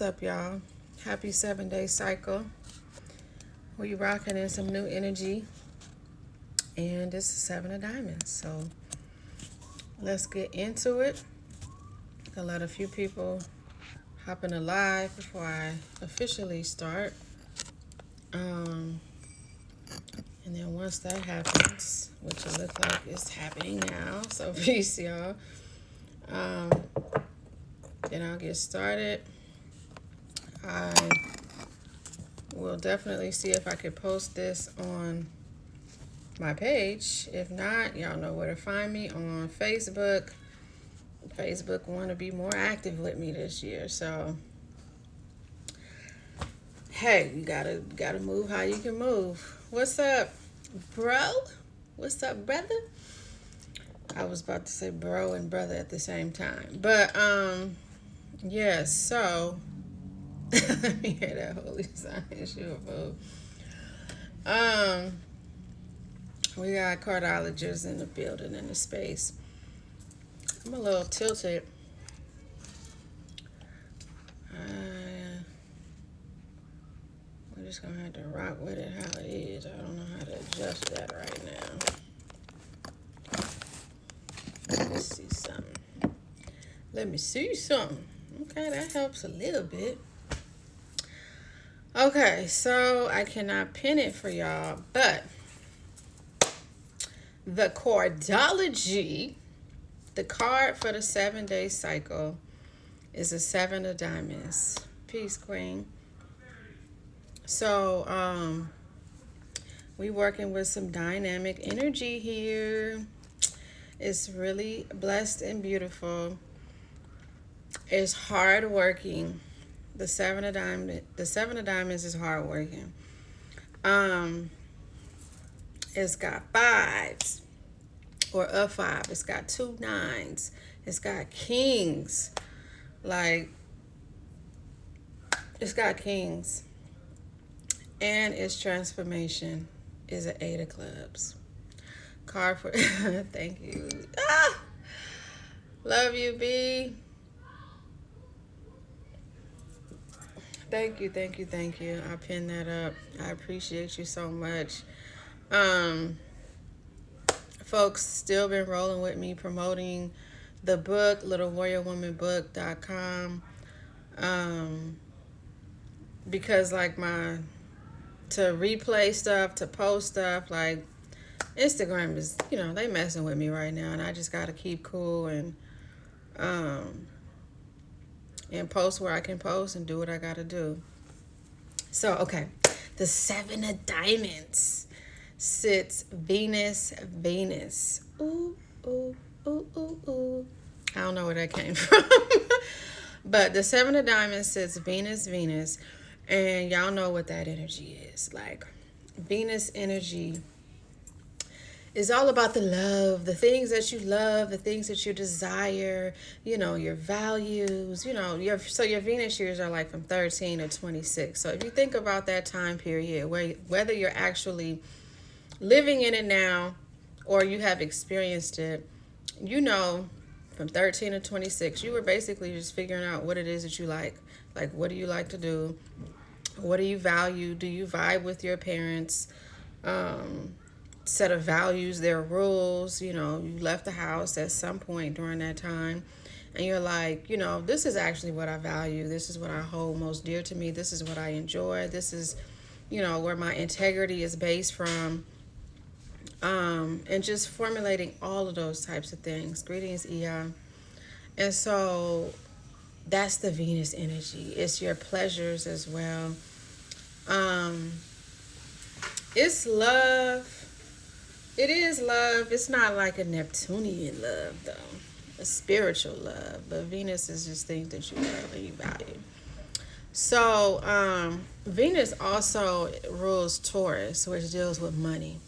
What's up, y'all? Happy 7 day cycle. We rocking in some new energy, and this is Seven of Diamonds. So let's get into it. I'll let a few people hop in the live before I officially start. Um, and then once that happens, which it looks like is happening now, so peace, y'all. Um, then I'll get started. I will definitely see if I could post this on my page. If not, y'all know where to find me on Facebook. Facebook want to be more active with me this year, so hey, you gotta move how you can move. What's up, bro? What's up, brother? I was about to say bro and brother at the same time, but yeah. So let me hear that holy sign. Sure, boo. Um, we got cardologists in the building in the space. I'm a little tilted. We're just gonna have to rock with it how it is. I don't know how to adjust that right now. Let me see something. Let me see something. Okay, that helps a little bit. Okay, so I cannot pin it for y'all, but the cardology, the card for the 7 day cycle is a Seven of Diamonds. Peace, Queen. So, we working with some dynamic energy here. It's really blessed and beautiful. It's hard working. The Seven of Diamonds is hard working. It's got fives or a five. It's got two nines. It's got kings. Like, it's got kings. And its transformation is an Eight of Clubs. Card for thank you. Love you, B. Thank you, thank you, thank you. I pinned that up. I appreciate you so much. Folks still been rolling with me promoting the book, littlewarriorwomanbook.com. Because like to replay stuff, to post stuff, like Instagram is, they messing with me right now, and I just gotta keep cool and post where I can post and do what I gotta do. So, okay, the Seven of Diamonds sits Venus. Ooh, ooh, ooh, ooh, ooh. I don't know where that came from. But the Seven of Diamonds sits Venus. And y'all know what that energy is. Like, Venus energy is all about the love, the things that you love, the things that you desire, your values, your Venus years are like from 13 to 26. So if you think about that time period, whether you're actually living in it now or you have experienced it, from 13 to 26, you were basically just figuring out what it is that you like. Like, what do you like to do? What do you value? Do you vibe with your parents? Set of values, their rules. You left the house at some point during that time, and you're like, this is actually what I value. This is what I hold most dear to me. This is what I enjoy. This is, where my integrity is based from. And just formulating all of those types of things. Greetings, Ia. And so that's the Venus energy. It's your pleasures as well. It's love. It is love. It's not like a Neptunian love, though. A spiritual love. But Venus is just things that you love and you value. So, Venus also rules Taurus, which deals with money.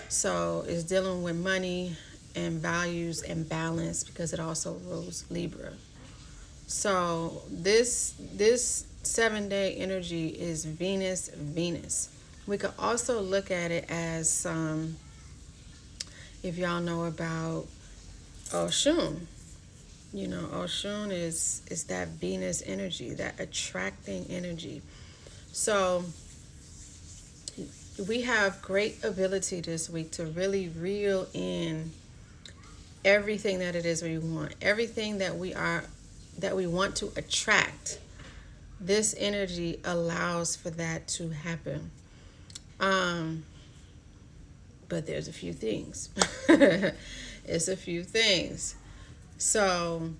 So, it's dealing with money and values and balance because it also rules Libra. So, this 7 day energy is Venus. We could also look at it as, if y'all know about Oshun. You know, Oshun is that Venus energy, that attracting energy. So we have great ability this week to really reel in everything that it is we want, everything that we want to attract. This energy allows for that to happen. Um, but there's a few things. It's a few things. So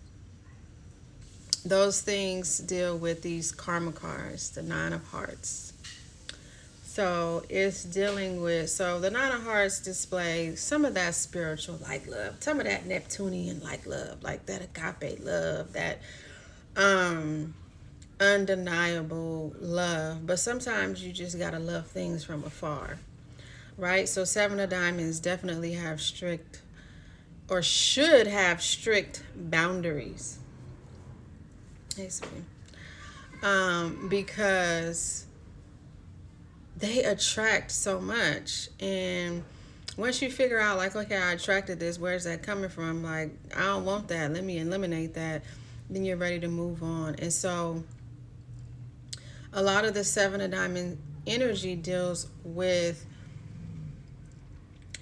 those things deal with these karma cards, the Nine of Hearts. So it's dealing with, so the Nine of Hearts display some of that spiritual like love, some of that Neptunian like love, like that agape love, that um undeniable love. But sometimes you just gotta love things from afar, right? So Seven of Diamonds definitely have strict, or should have strict boundaries. Hey, sweetie. Because they attract so much. And once you figure out, like, okay, I attracted this, where's that coming from? Like, I don't want that. Let me eliminate that. Then you're ready to move on. And so, a lot of the Seven of Diamond energy deals with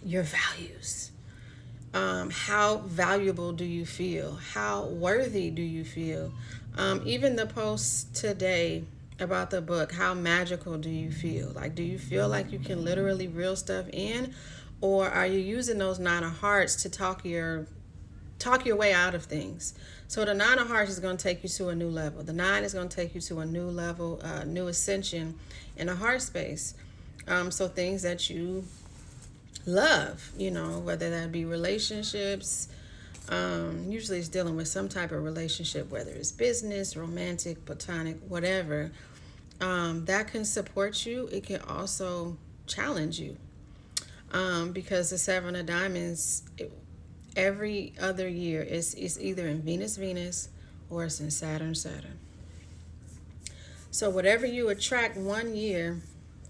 your values. How valuable do you feel? How worthy do you feel? Even the post today about the book, how magical do you feel? Like, do you feel like you can literally reel stuff in, or are you using those Nine of Hearts to talk your way out of things? So the Nine of Hearts is going to take you to a new level. The Nine is going to take you to a new level, new ascension in a heart space. So things that you love, you know, whether that be relationships, usually it's dealing with some type of relationship, whether it's business, romantic, platonic, whatever, that can support you. It can also challenge you, because the Seven of Diamonds, every other year is either in Venus Venus or it's in Saturn Saturn. So whatever you attract one year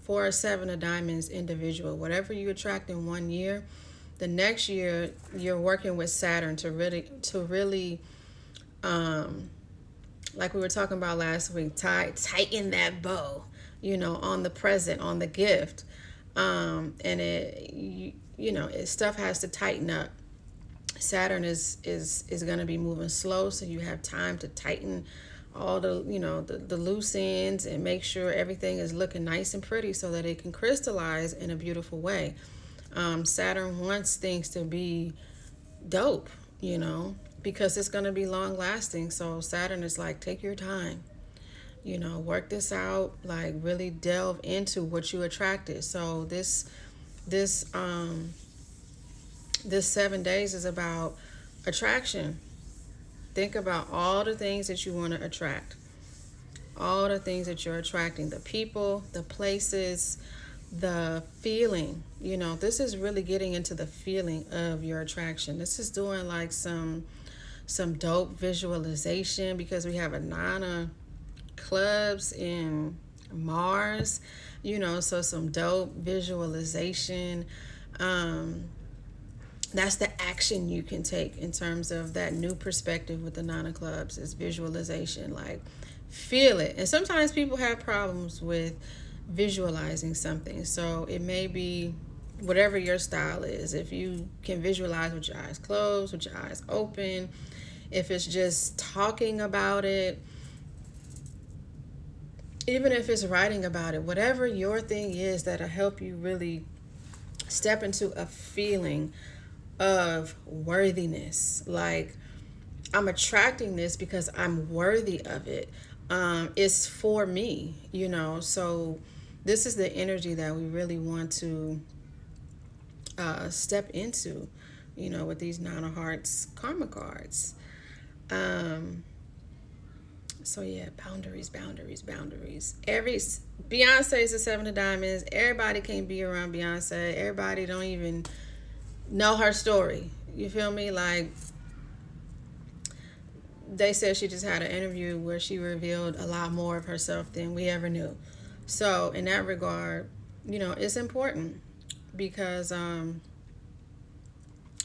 for a Seven of Diamonds individual, whatever you attract in one year, the next year you're working with Saturn to really like we were talking about last week, tighten that bow, you know, on the present, on the gift. And stuff has to tighten up. Saturn is going to be moving slow, so you have time to tighten all the, the loose ends and make sure everything is looking nice and pretty so that it can crystallize in a beautiful way. Saturn wants things to be dope, because it's going to be long lasting. So Saturn is like, take your time, work this out, like really delve into what you attracted. So this 7 days is about attraction. Think about all the things that you want to attract, all the things that you're attracting, the people, the places, the feeling. This is really getting into the feeling of your attraction. This is doing like some dope visualization, because we have a Nine of Clubs in Mars, so some dope visualization. That's the action you can take in terms of that new perspective with the Nine of Clubs, is visualization. Like, feel it. And sometimes people have problems with visualizing something. So it may be whatever your style is. If you can visualize with your eyes closed, with your eyes open, if it's just talking about it, even if it's writing about it, whatever your thing is that'll help you really step into a feeling of worthiness. Like, I'm attracting this because I'm worthy of it. It's for me, so this is the energy that we really want to step into, with these Nine of Hearts karma cards. So yeah, boundaries. Beyonce is the Seven of Diamonds. Everybody can't be around Beyonce. Everybody don't even know her story. You feel me? Like, they said she just had an interview where she revealed a lot more of herself than we ever knew. So in that regard, it's important, because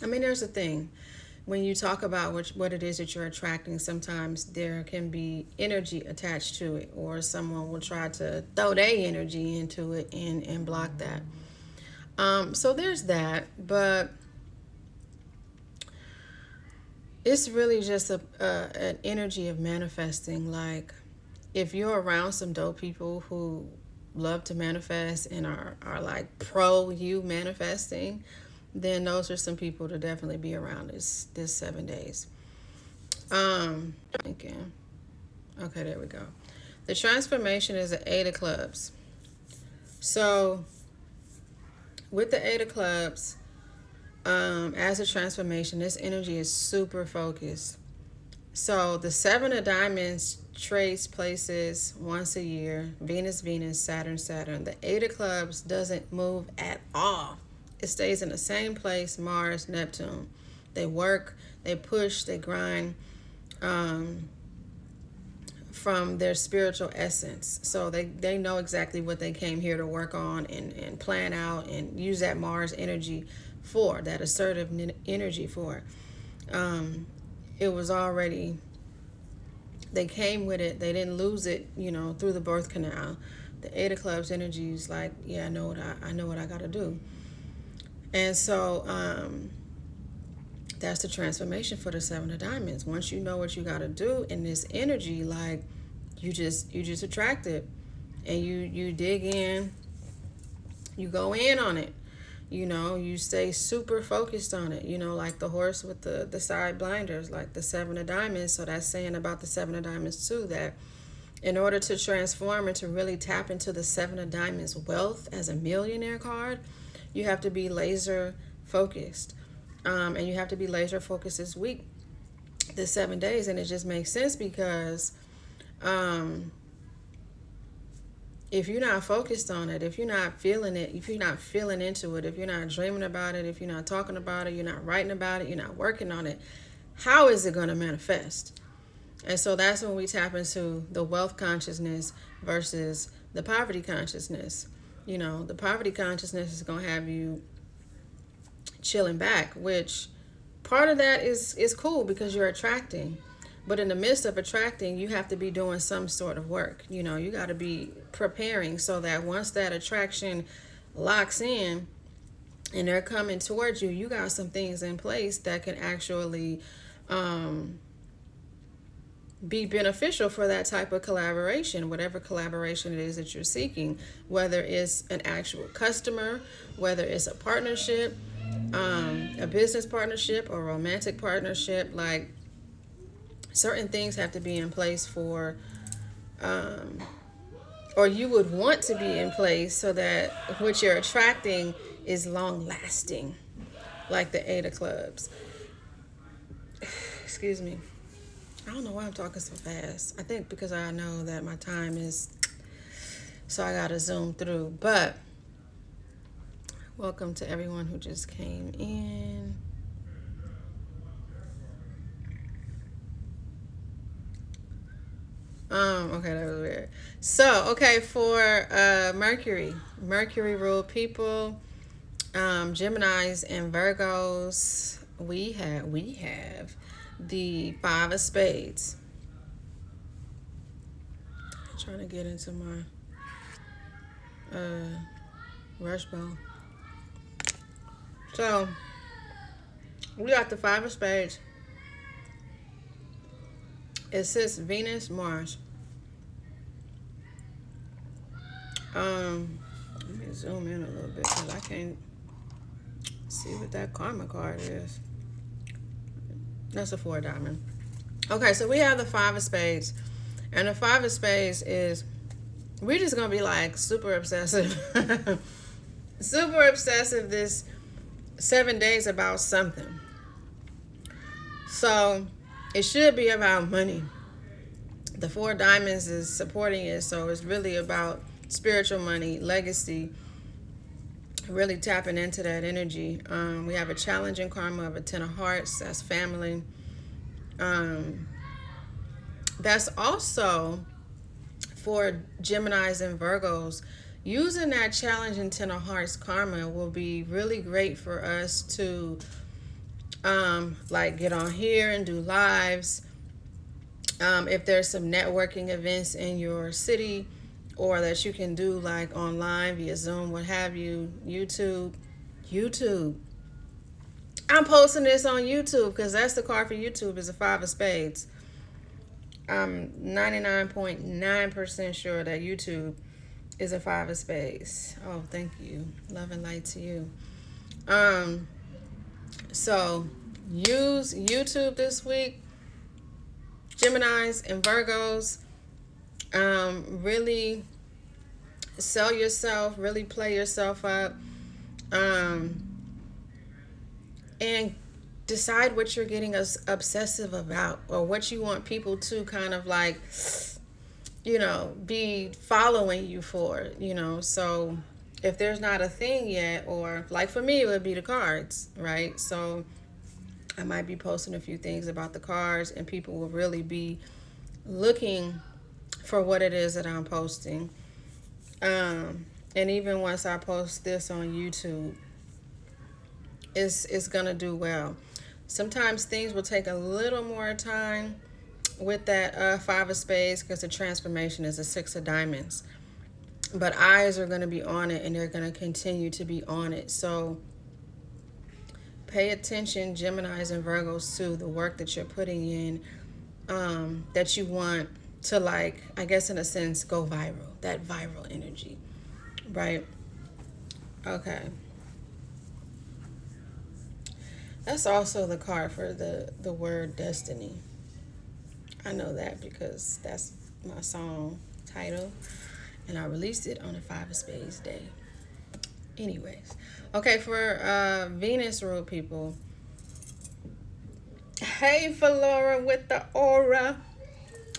there's a thing. when you talk about what it is that you're attracting, sometimes there can be energy attached to it, or someone will try to throw their energy into it and block that. So there's that, but it's really just an energy of manifesting. Like, if you're around some dope people who love to manifest and are like pro you manifesting, then those are some people to definitely be around this 7 days. Thinking. Okay, there we go. The transformation is an 8 of clubs. So with the 8 of clubs, as a transformation, this energy is super focused. So the 7 of diamonds trades places once a year. Venus, Venus, Saturn, Saturn. The 8 of clubs doesn't move at all. It stays in the same place. Mars, Neptune. They work, they push, they grind from their spiritual essence. So they know exactly what they came here to work on and plan out and use that Mars energy for, that assertive energy for. It was already, they came with it. They didn't lose it, through the birth canal. The 8 of clubs energy is like, yeah, I know what I got to do. And so that's the transformation for the 7 of diamonds. Once you know what you got to do in this energy, like, you just attract it, and you dig in, you go in on it. You stay super focused on it, like the horse with the side blinders, like the 7 of diamonds. So that's saying about the 7 of diamonds too, that in order to transform and to really tap into the 7 of diamonds wealth as a millionaire card, you have to be laser focused. And you have to be laser focused this week, the 7 days. And it just makes sense because if you're not focused on it, if you're not feeling it, if you're not feeling into it, if you're not dreaming about it, if you're not talking about it, you're not writing about it, you're not working on it, how is it going to manifest? And so that's when we tap into the wealth consciousness versus the poverty consciousness. The poverty consciousness is going to have you chilling back, which part of that is cool because you're attracting. But in the midst of attracting, you have to be doing some sort of work. You got to be preparing so that once that attraction locks in and they're coming towards you, you got some things in place that can actually be beneficial for that type of collaboration, whatever collaboration it is that you're seeking, whether it's an actual customer, whether it's a partnership, a business partnership, or romantic partnership. Like, certain things have to be in place for, or you would want to be in place so that what you're attracting is long lasting, like the 8 of clubs. Excuse me. I don't know why I'm talking so fast. I think because I know that my time is, so I gotta zoom through. But welcome to everyone who just came in. Okay, that was weird. So, okay, for Mercury ruled people, Geminis and Virgos, we have the 5 of spades. I'm trying to get into my rush bow. So we got the 5 of spades. It says Venus, Mars. Let me zoom in a little bit because I can't see what that karma card is. That's a 4 diamond. Okay, so we have the 5 of spades. And the 5 of spades is, we're just going to be like super obsessive. Super obsessive this 7 days about something. So it should be about money. The 4 diamonds is supporting it, so it's really about spiritual money, legacy, really tapping into that energy. We have a challenging karma of a 10 of hearts. That's family. That's also for Geminis and Virgos. Using that challenging 10 of hearts karma will be really great for us to like get on here and do lives. If there's some networking events in your city or that you can do like online via Zoom, what have you, YouTube. I'm posting this on YouTube because that's the card for YouTube is a five of spades. I'm 99.9% sure that YouTube is a five of spades. Oh, thank you. Love and light to you. So use YouTube this week, Geminis and Virgos. Really sell yourself, really play yourself up, and decide what you're getting obsessive about or what you want people to kind of like, be following you for, So if there's not a thing yet, or like for me, it would be the cards, right? So I might be posting a few things about the cards and people will really be looking for what it is that I'm posting. And even once I post this on YouTube, it's gonna do well. Sometimes things will take a little more time with that five of spades because the transformation is a six of diamonds. But eyes are going to be on it and they're going to continue to be on it. So pay attention, Geminis and Virgos, to the work that you're putting in, that you want to, like, I guess in a sense, go viral. That viral energy, right? Okay. That's also the card for the word destiny. I know that because that's my song title. And I released it on the five of spades day. Anyways. Okay, for Venus rule people. Hey, Flora with the aura.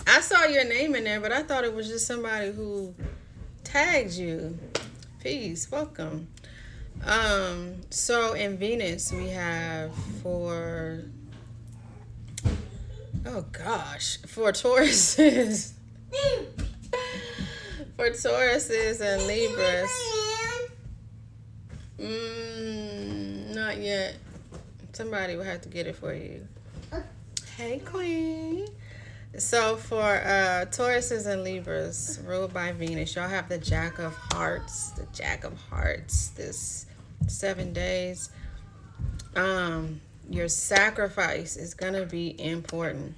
I saw your name in there, but I thought it was just somebody who tagged you. Peace. Welcome. So in Venus we have for Tauruses. For Tauruses and Libras. Not yet. Somebody will have to get it for you. Hey, Queen. So for Tauruses and Libras, ruled by Venus, y'all have the Jack of Hearts. The Jack of Hearts. This 7 days. Your sacrifice is gonna be important.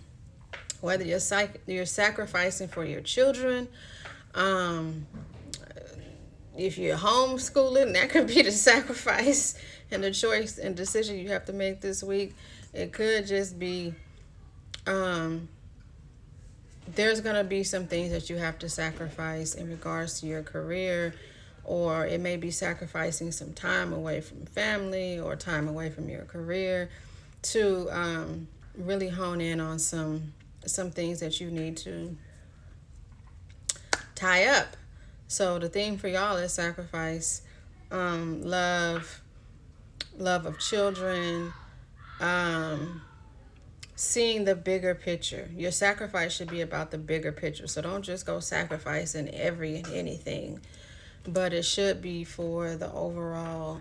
Whether you're sacrificing for your children, if you're homeschooling, that could be the sacrifice and the choice and decision you have to make this week. It could just be, there's going to be some things that you have to sacrifice in regards to your career, or it may be sacrificing some time away from family or time away from your career to really hone in on some things that you need to tie up. So the theme for y'all is sacrifice, love of children, seeing the bigger picture. Your sacrifice should be about the bigger picture. So don't just go sacrificing anything, but it should be for the overall,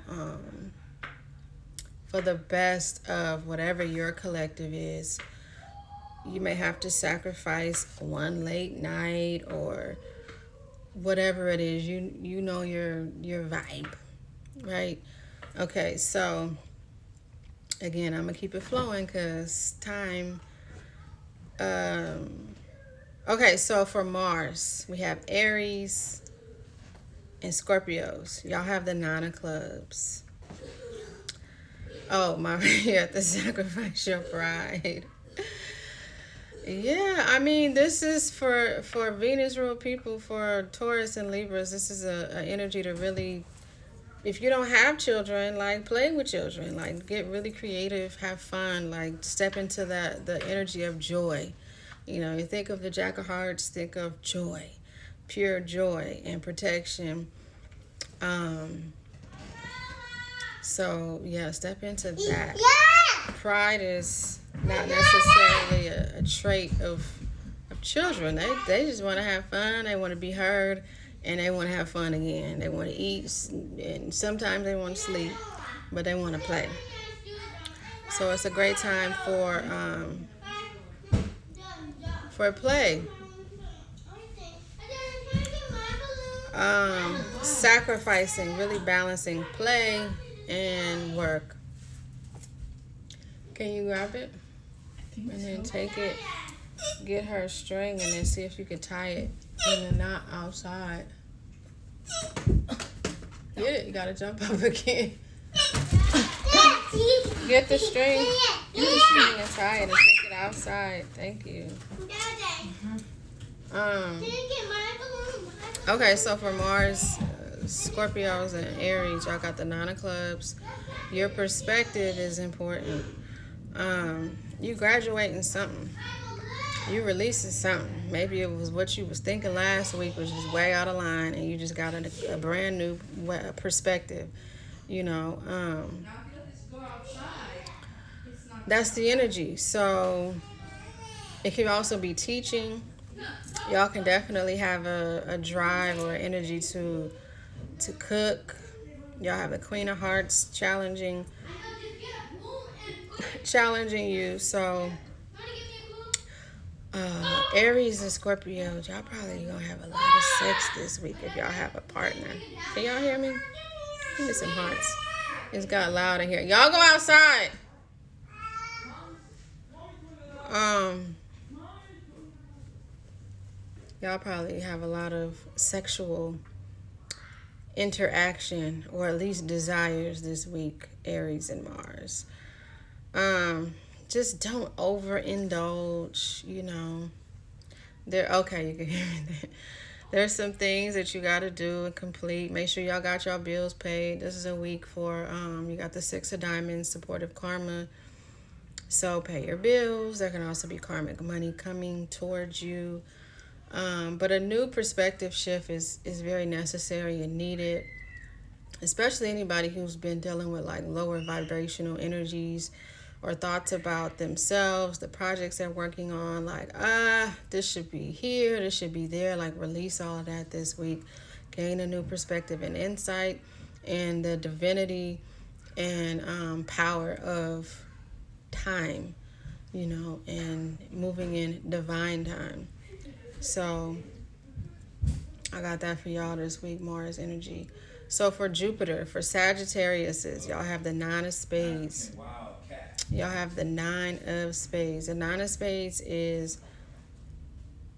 for the best of whatever your collective is. You may have to sacrifice one late night or whatever it is. You know your vibe, right? Okay, so again, I'm gonna keep it flowing because time. Okay, so for Mars, we have Aries and Scorpios. Y'all have the Nine of Clubs. Oh, you have to sacrifice your pride. Yeah, I mean, this is for Venus rule people, for Taurus and Libras. This is a energy to really, if you don't have children, like play with children, like get really creative, have fun, like step into the energy of joy. You think of the Jack of Hearts, think of joy, pure joy and protection. So yeah, step into that. Pride is not necessarily a trait of children. They just want to have fun. They want to be heard, and they want to have fun again. They want to eat, and sometimes they want to sleep, but they want to play. So it's a great time for play. Sacrificing, really balancing play and work. Can you grab it? And then take it, get her a string, and then see if you could tie it in a knot outside. Get it? You gotta jump up again. Get the string. Get the string and tie it and take it outside. Thank you. Okay, so for Mars, Scorpios, and Aries, y'all got the Nine of Clubs. Your perspective is important. You graduating something. You releasing something. Maybe it was what you was thinking last week was just way out of line, and you just got a brand new perspective. You know, that's the energy. So it can also be teaching. Y'all can definitely have a drive or energy to cook. Y'all have the Queen of Hearts challenging you. So Aries and Scorpio, y'all probably gonna have a lot of sex this week if y'all have a partner. Can y'all hear me? Give me some hearts. It's got loud in here. Y'all go outside. Y'all probably have a lot of sexual interaction, or at least desires this week, Aries and Mars. Just don't overindulge, you know. Okay, you can hear me. There's some things that you got to do and complete. Make sure y'all got y'all bills paid. This is a week for, you got the Six of Diamonds, supportive karma. So pay your bills. There can also be karmic money coming towards you. But a new perspective shift is very necessary and needed, especially anybody who's been dealing with like lower vibrational energies or thoughts about themselves, the projects they're working on, like, this should be here, this should be there. Like, release all of that this week. Gain a new perspective and insight and the divinity and power of time, you know, and moving in divine time. So I got that for y'all this week, Mars energy. So for Jupiter, for Sagittariuses, y'all have the Nine of Spades. Y'all have the Nine of Spades. The Nine of Spades is,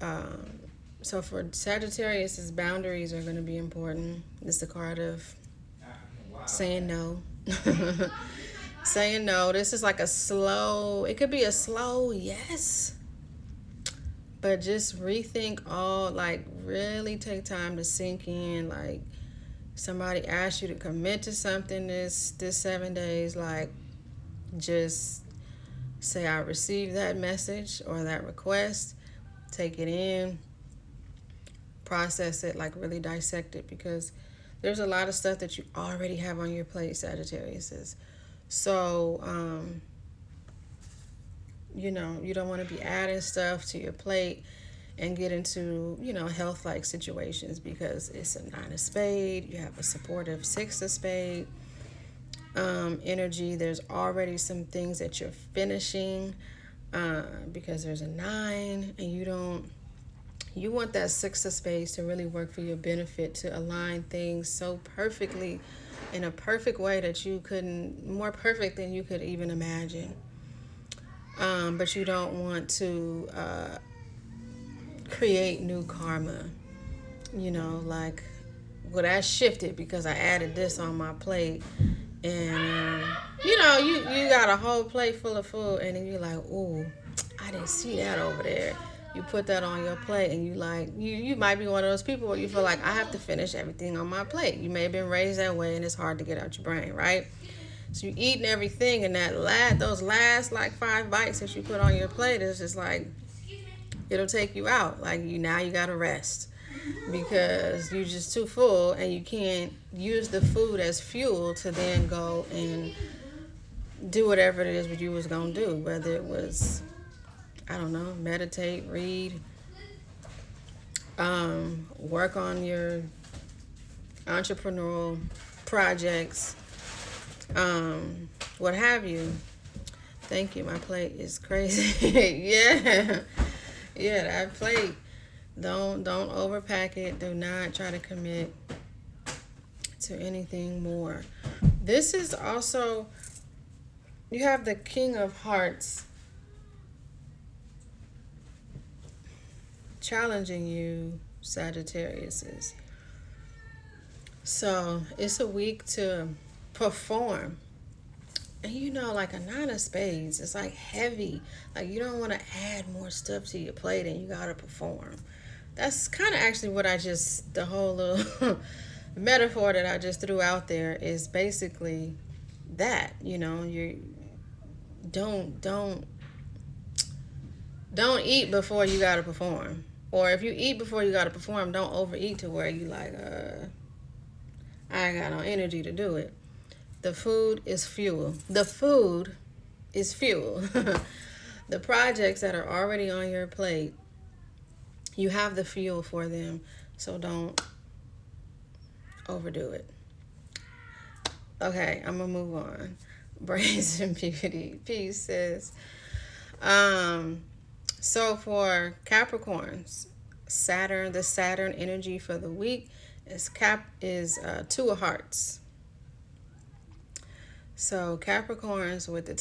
so for Sagittarius, boundaries are going to be important. It's the card of saying no. Saying no. This is like it could be a slow yes. But just rethink all, like, really take time to sink in. Like, somebody asked you to commit to something this 7 days, like, just say, I received that message or that request. Take it in. Process it, like, really dissect it, because there's a lot of stuff that you already have on your plate, Sagittarius. So, you know, you don't want to be adding stuff to your plate and get into, you know, health-like situations, because it's a Nine of Spades. You have a supportive Six of Spades energy. There's already some things that you're finishing because there's a 9, and you want that Six of Spades to really work for your benefit, to align things so perfectly in a perfect way that more perfect than you could even imagine. But you don't want to create new karma. You know, like, well, that shifted because I added this on my plate. And, you know, you got a whole plate full of food, and then you're like, ooh, I didn't see that over there. You put that on your plate, and you might be one of those people where you feel like, I have to finish everything on my plate. You may have been raised that way, and it's hard to get out your brain, right? So you eating everything, and those last like 5 bites that you put on your plate is just like, it'll take you out. Like, now you gotta rest because you're just too full, and you can't use the food as fuel to then go and do whatever it is what you was gonna do. Whether it was, I don't know, meditate, read, work on your entrepreneurial projects, what have you. Thank you. My plate is crazy. Yeah. Yeah, that plate. Don't overpack it. Do not try to commit to anything more. This is also, you have the King of Hearts challenging you, Sagittarius. So it's a week to perform. And you know, like a nine of spades, it's like heavy. Like you don't want to add more stuff to your plate and you got to perform. That's kind of actually what the whole little metaphor that I just threw out there is basically that. You know, you don't don't don't eat before you got to perform. Or if you eat before you got to perform, don't overeat to where you like, I ain't got no energy to do it. The food is fuel. The food is fuel. The projects that are already on your plate, you have the fuel for them, so don't overdo it. Okay, I'm gonna move on. Brains and beauty. Peace says. So for Capricorns, the Saturn energy for the week is Two of Hearts. So Capricorns with the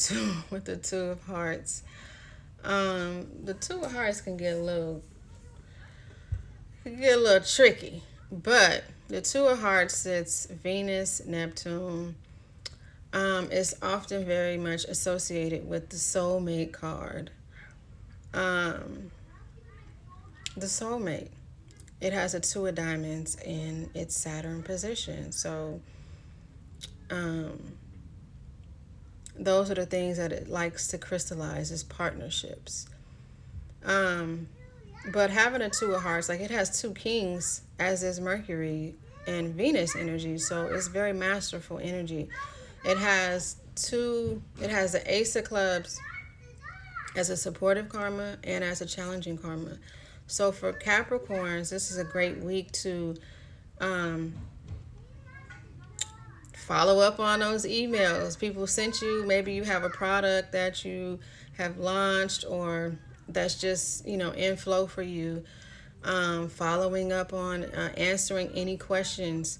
Two of Hearts. The Two of Hearts can get a little tricky, but the Two of Hearts, it's Venus, Neptune. It's often very much associated with the soulmate card. The soulmate. It has a Two of Diamonds in its Saturn position. So, those are the things that it likes to crystallize is partnerships. But having a Two of Hearts, like it has two kings, as is Mercury and Venus energy. So it's very masterful energy. It has the Ace of Clubs as a supportive karma and as a challenging karma. So for Capricorns, this is a great week to follow up on those emails. People sent you, maybe you have a product that you have launched or that's just, in flow for you. Following up on answering any questions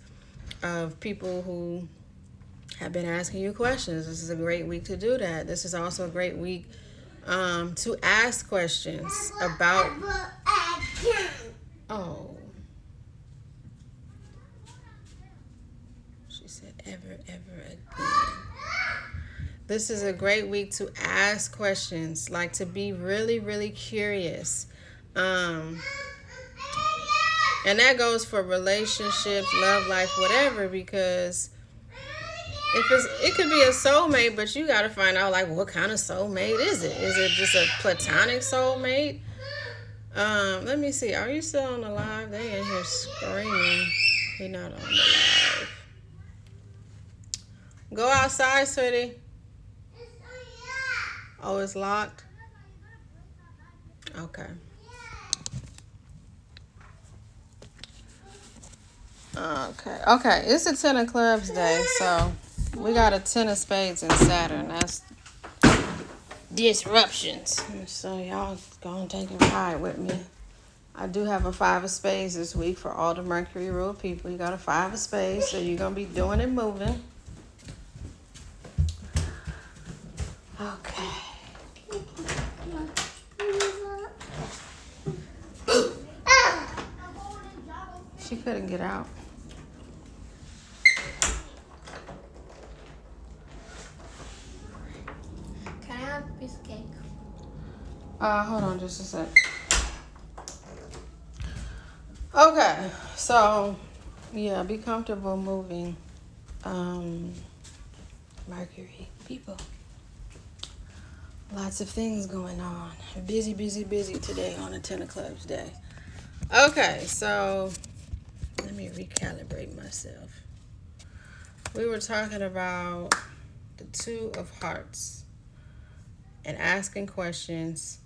of people who have been asking you questions. This is a great week to do that. This is also a great week to ask questions about. Oh. She said ever again. This is a great week to ask questions, like to be really, really curious. And that goes for relationships, love life, whatever, because it could be a soulmate, but you got to find out, like, what kind of soulmate is it? Is it just a platonic soulmate? Let me see. Are you still on the live? They in here screaming. He not on the live. Go outside, sweetie. Oh, it's locked? Okay. Okay. It's a 10 of clubs day, so we got a 10 of spades in Saturn. That's disruptions. So y'all gonna take a ride with me. I do have a 5 of spades this week for all the Mercury rule people. You got a 5 of spades, so you're gonna be doing and moving. Okay. She couldn't get out. Can I have a piece of cake? Hold on just a sec. Okay, so yeah, be comfortable moving. Mercury people. Lots of things going on. Busy today on the 10 of clubs day. Okay, so let me recalibrate myself. We were talking about the 2 of hearts and asking questions,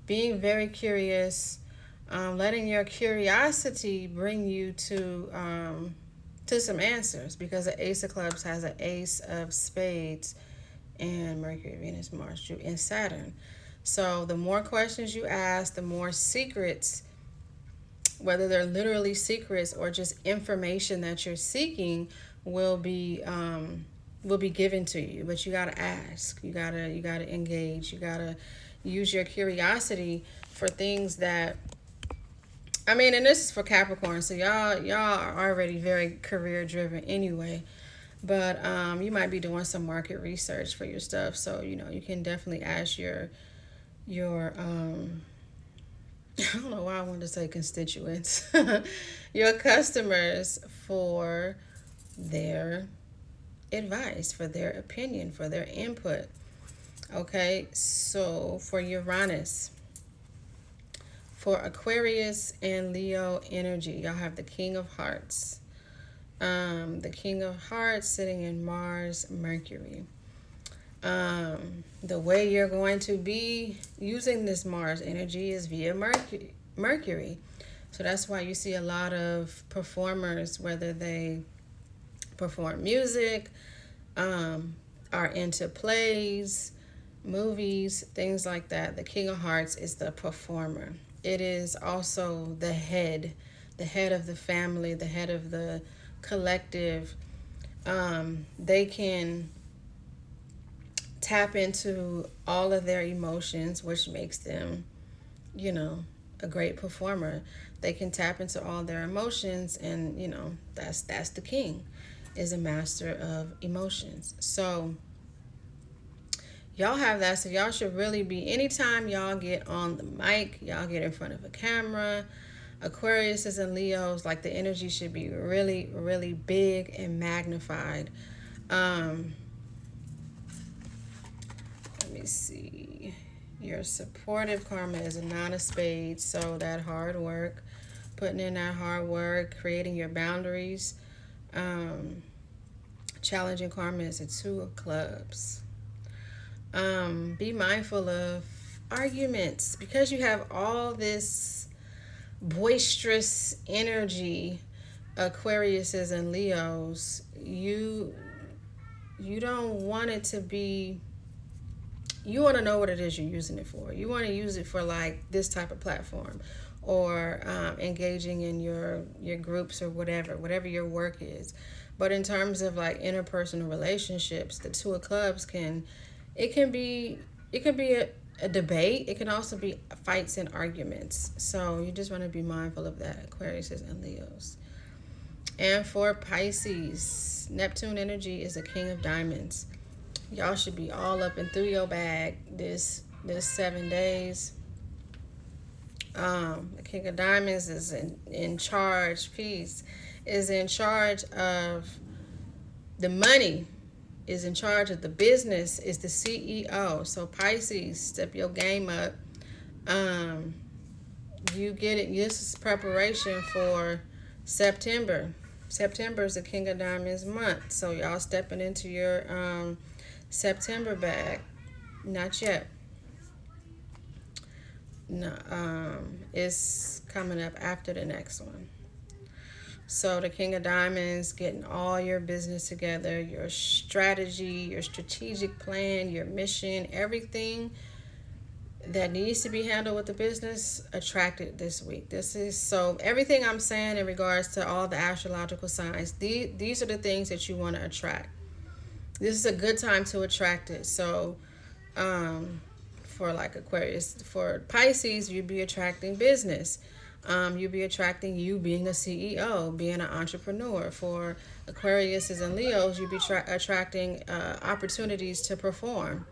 being very curious, letting your curiosity bring you to some answers, because the Ace of Clubs has an Ace of Spades and Mercury, Venus, Mars, Jupiter, and Saturn. So the more questions you ask, the more secrets, whether they're literally secrets or just information that you're seeking, will be given to you. But you gotta ask. You gotta engage. You gotta use your curiosity for things that, I mean, and this is for Capricorn, so y'all are already very career driven anyway. But you might be doing some market research for your stuff, so you can definitely ask your I don't know why I wanted to say constituents, your customers for their advice, for their opinion, for their input. Okay, so for Uranus, for Aquarius and Leo energy, y'all have the King of Hearts. The King of Hearts sitting in Mars, Mercury. The way you're going to be using this Mars energy is via Mercury. So that's why you see a lot of performers, whether they perform music, are into plays, movies, things like that. The King of Hearts is the performer. It is also the head of the family, the head of the collective. They can tap into all of their emotions, which makes them, a great performer. They can tap into all their emotions, and that's the king, is a master of emotions. So y'all have that. So y'all should really be, anytime y'all get on the mic, y'all get in front of a camera, Aquariuses and Leos, like the energy should be really, really big and magnified. Let me see. Your supportive karma is a 9 of spades. So that hard work, putting in that hard work, creating your boundaries. Challenging karma is a 2 of clubs. Be mindful of arguments, because you have all this boisterous energy, Aquariuses and Leos. You don't want it to be, you want to know what it is you're using it for. You want to use it for like this type of platform, or engaging in your groups, or whatever your work is. But in terms of like interpersonal relationships, the 2 of clubs can be a debate. It can also be fights and arguments. So you just want to be mindful of that, Aquarius and Leos. And for Pisces, Neptune energy is a King of Diamonds. Y'all should be all up and through your bag this 7 days. The King of Diamonds is in charge. Peace is in charge of the money, is in charge of the business, is the CEO. So Pisces, step your game up. You get it. This is preparation for September. September is the King of Diamonds month. So y'all stepping into your September bag. Not yet. No, it's coming up after the next one. So the King of Diamonds, getting all your business together, your strategy, your strategic plan, your mission, everything that needs to be handled with the business, attracted this week. This is, so everything I'm saying in regards to all the astrological signs, these are the things that you want to attract. This is a good time to attract it. So for like Aquarius, for Pisces, you'd be attracting business. You'll be attracting you being a CEO, being an entrepreneur. For Aquariuses and Leos, you'll be attracting opportunities to perform.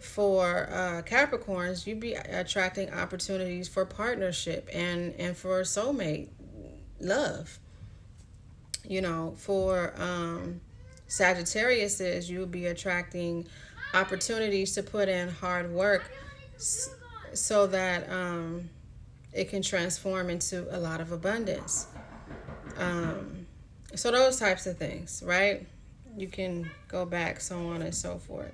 For Capricorns, you'd be attracting opportunities for partnership and for soulmate love. For Sagittariuses, you'll be attracting opportunities to put in hard work so that it can transform into a lot of abundance. So those types of things, right? You can go back, so on and so forth.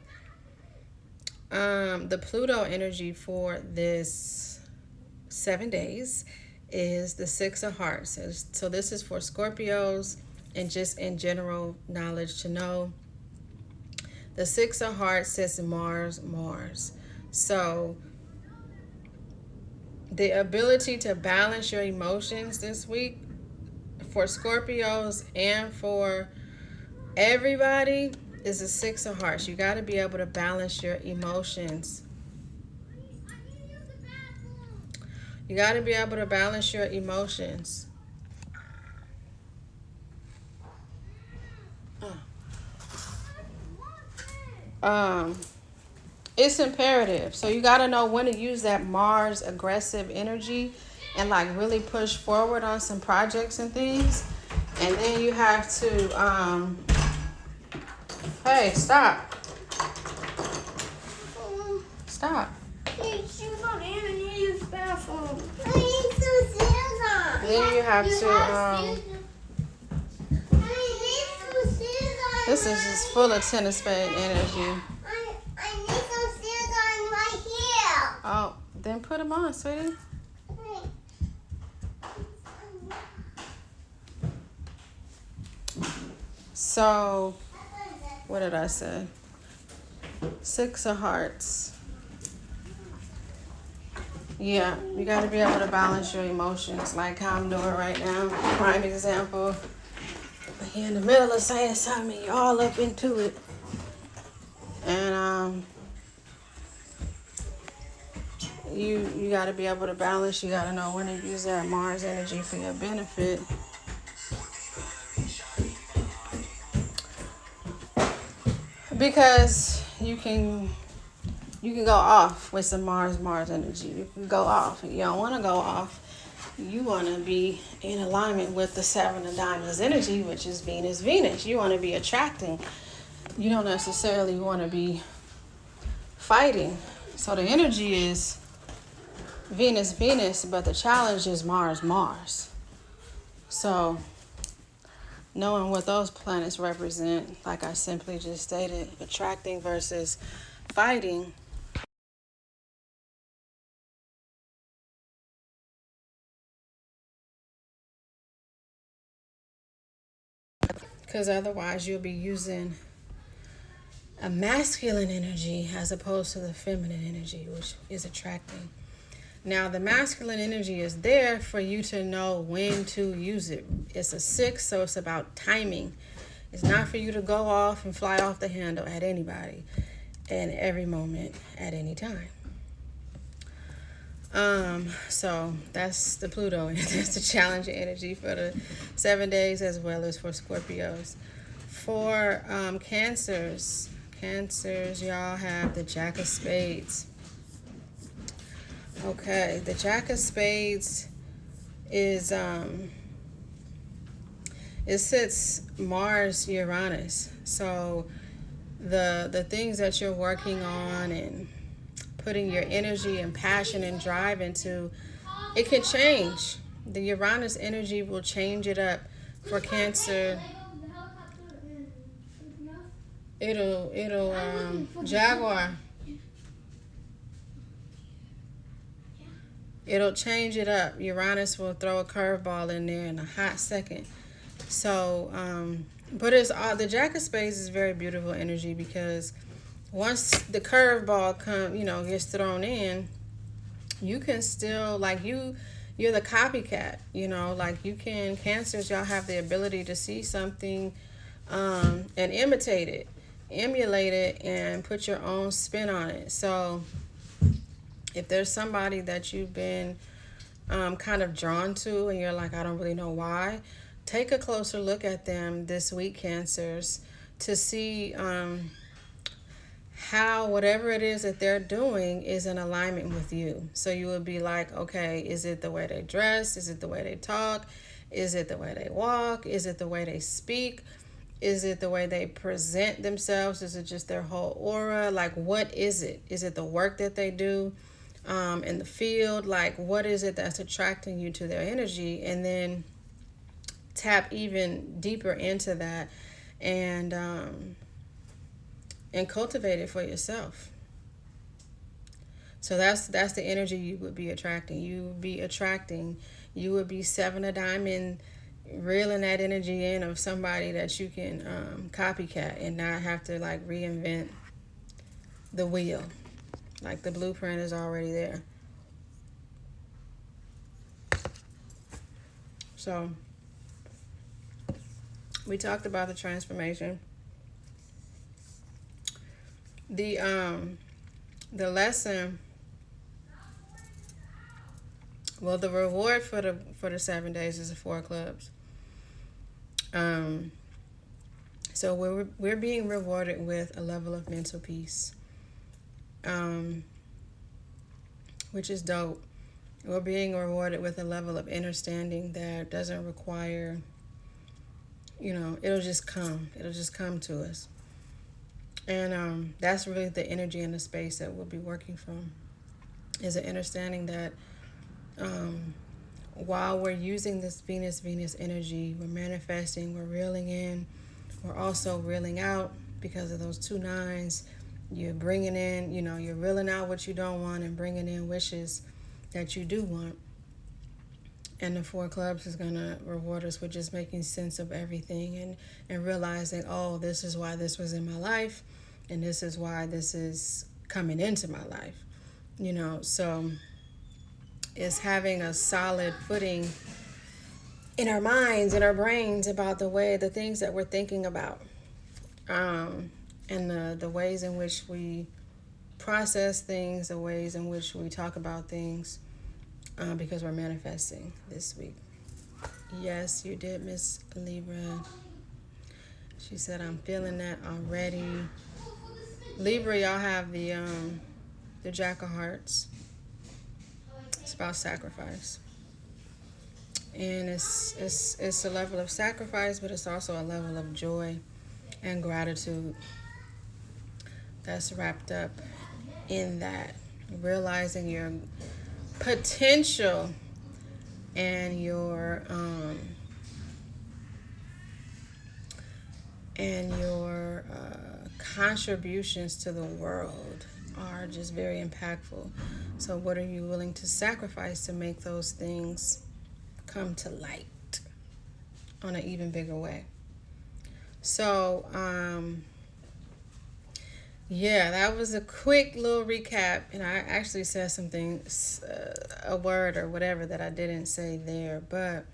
The Pluto energy for this 7 days is the 6 of Hearts. So this is for Scorpios, and just in general knowledge to know. The Six of Hearts says Mars, Mars. So the ability to balance your emotions this week for Scorpios and for everybody is a Six of Hearts. You got to be able to balance your emotions. You got to be able to balance your emotions. Um, it's imperative. So you got to know when to use that Mars aggressive energy and like really push forward on some projects and things. And then you have to, hey, stop. Stop. Then you have to, this is just full of Ten of Spades energy. I need some scissors right here. Oh, then put them on, sweetie. So, what did I say? Six of Hearts. Yeah, you got to be able to balance your emotions like how I'm doing right now. Prime example. You're in the middle of saying something, you're all up into it. And you got to be able to balance. You got to know when to use that Mars energy for your benefit. Because you can go off with some Mars energy. You can go off. You don't want to go off. You want to be in alignment with the Seven of Diamonds energy, which is Venus. You want to be attracting. You don't necessarily want to be fighting. So the energy is Venus, but the challenge is Mars. So knowing what those planets represent, like I simply just stated, attracting versus fighting. Because otherwise you'll be using a masculine energy as opposed to the feminine energy, which is attracting. Now, the masculine energy is there for you to know when to use it. It's a 6, so it's about timing. It's not for you to go off and fly off the handle at anybody in every moment at any time. So that's the Pluto, and that's the challenging energy for the 7 days as well as for Scorpios. For Cancers, y'all have the Jack of Spades. Okay, the Jack of Spades is it sits Mars Uranus. So the things that you're working on and putting your energy and passion and drive into, it can change. The Uranus energy will change it up for Cancer. It'll Jaguar. It'll change it up. Uranus will throw a curveball in there in a hot second. So, but it's all, the Jack of Spades is very beautiful energy because once the curveball gets thrown in, you can still you're the copycat. Like you can, Cancers, y'all have the ability to see something and imitate it, emulate it, and put your own spin on it. So if there's somebody that you've been kind of drawn to and you're like, I don't really know why, take a closer look at them this week, Cancers, to see how whatever it is that they're doing is in alignment with you. So you would be like, okay, is it the way they dress? Is it the way they talk? Is it the way they walk? Is it the way they speak? Is it the way they present themselves? Is it just their whole aura? Like, what is it? Is it the work that they do in the field? Like, what is it that's attracting you to their energy? And then tap even deeper into that and cultivate it for yourself. So that's the energy you would be attracting. You would be 7 of diamond reeling that energy in of somebody that you can copycat and not have to like reinvent the wheel. Like the blueprint is already there. So we talked about the transformation. The lesson, well, the reward for the 7 days is the 4 clubs. So we're being rewarded with a level of mental peace, which is dope. We're being rewarded with a level of understanding that doesn't require, it'll just come. It'll just come to us. And that's really the energy and the space that we'll be working from, is an understanding that while we're using this Venus energy, we're manifesting, we're reeling in, we're also reeling out because of those 2 nines. You're bringing in, you're reeling out what you don't want and bringing in wishes that you do want. And the 4 clubs is going to reward us with just making sense of everything and realizing, oh, this is why this was in my life and this is why this is coming into my life. So it's having a solid footing in our minds, in our brains, about the things that we're thinking about, and the ways in which we process things, the ways in which we talk about things, because we're manifesting this week. Yes, you did, Miss Libra. She said, I'm feeling that already. Libra, y'all have the Jack of Hearts. It's about sacrifice. And it's a level of sacrifice, but it's also a level of joy and gratitude that's wrapped up in that. Realizing your potential and your contributions to the world are just very impactful. So what are you willing to sacrifice to make those things come to light on an even bigger way? So yeah, that was a quick little recap, and I actually said something, a word or whatever that I didn't say there, but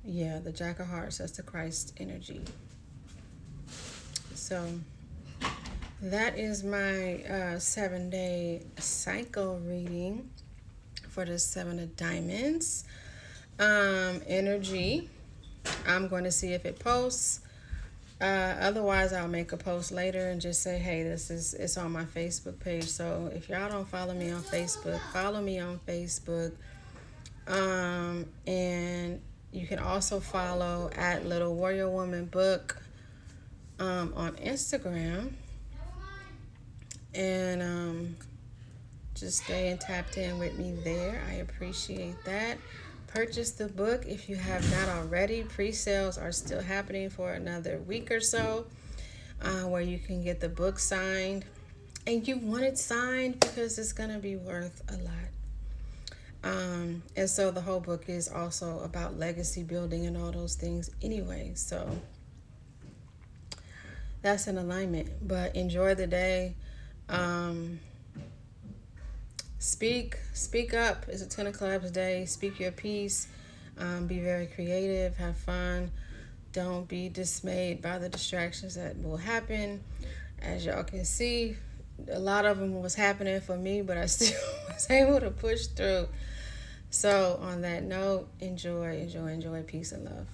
yeah, the Jack of Hearts, that's the Christ energy. So that is my 7-day cycle reading for the 7 of Diamonds energy. I'm going to see if it posts. Otherwise, I'll make a post later and just say, hey, it's on my Facebook page. So if y'all don't follow me on Facebook, follow me on Facebook. And you can also follow at Little Warrior Woman Book on Instagram. And just staying tapped in with me there. I appreciate that. Purchase the book if you have not already. Pre-sales are still happening for another week or so, where you can get the book signed. And you want it signed because it's going to be worth a lot. And so the whole book is also about legacy building and all those things anyway. So that's in alignment. But enjoy the day. Speak up. It's a 10 of Clubs day. Speak your piece. Be very creative. Have fun. Don't be dismayed by the distractions that will happen. As y'all can see, a lot of them was happening for me, but I still was able to push through. So on that note, enjoy. Peace and love.